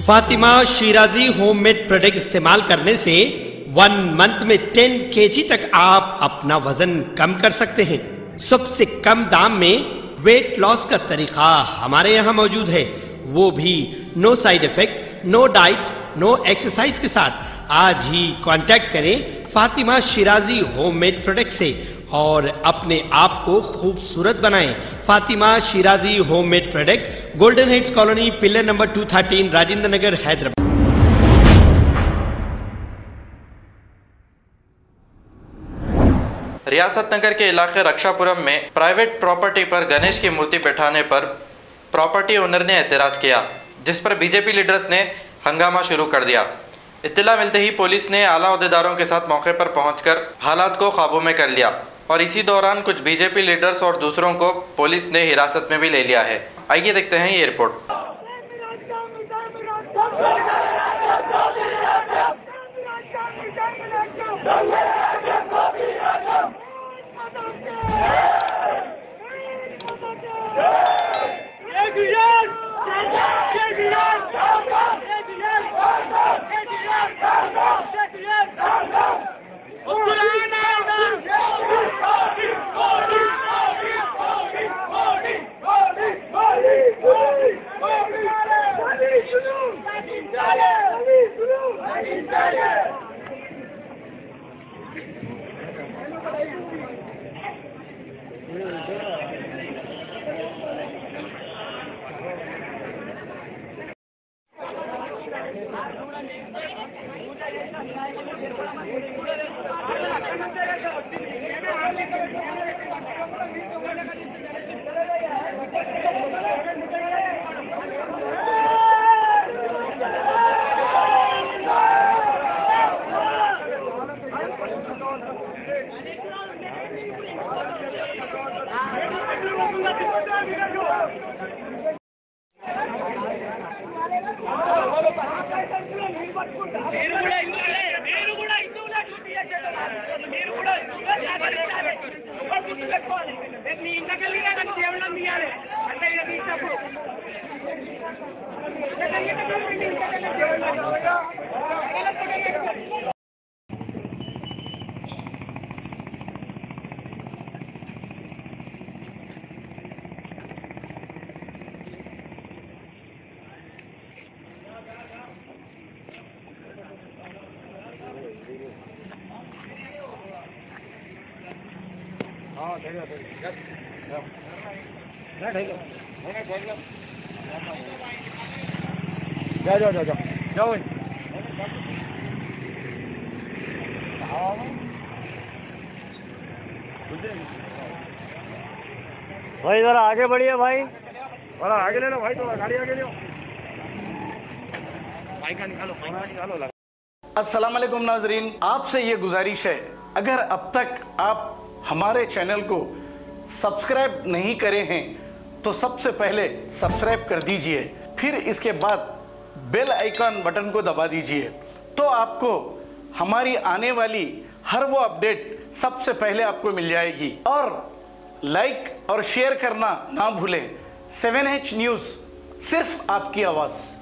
Fatima Shirazi homemade product इस्तेमाल करने से 1 मंथ में 10 kg तक आप अपना वजन कम कर सकते हैं। सबसे कम दाम में वेट लॉस का तरीका हमारे यहाँ मौजूद है, वो भी no side effect, no diet, no exercise के साथ। आज ही कांटेक्ट करें फातिमा शिराजी होममेड प्रोडक्ट से और अपने आप को खूबसूरत बनाएं। Fatima Shirazi homemade product, golden heads colony, pillar number 213, Rajendra Nagar, Hyderabad. Riyasat Nagar के इलाके रक्षापुरम में प्राइवेट प्रॉपर्टी पर गणेश की मूर्ति बैठाने पर प्रॉपर्टी ओनर ने एतराज किया, जिस पर बीजेपी लीडर्स ने हंगामा शुरू कर दिया। इत्तला मिलते ही पुलिस ने आला अहदेदारों के साथ मौके पर पहुंचकर हालात को काबू में कर लिया और इसी दौरान कुछ बीजेपी लीडर्स और दूसरों को पुलिस ने हिरासत में भी ले लिया है। आइए देखते हैं ये रिपोर्ट। जाओ भाई, जरा आगे बढ़िए भाई, थोड़ा आगे ले लो भाई, थोड़ा गाड़ी आगे लो, भाई का निकालो। अस्सलाम वालेकुम नाजरीन, आपसे ये गुजारिश है, अगर अब तक आप हमारे चैनल को सब्सक्राइब नहीं करे हैं तो सबसे पहले सब्सक्राइब कर दीजिए, फिर इसके बाद बेल आइकन बटन को दबा दीजिए, तो आपको हमारी आने वाली हर वो अपडेट सबसे पहले आपको मिल जाएगी। और लाइक और शेयर करना ना भूलें। 7H न्यूज़, सिर्फ आपकी आवाज़।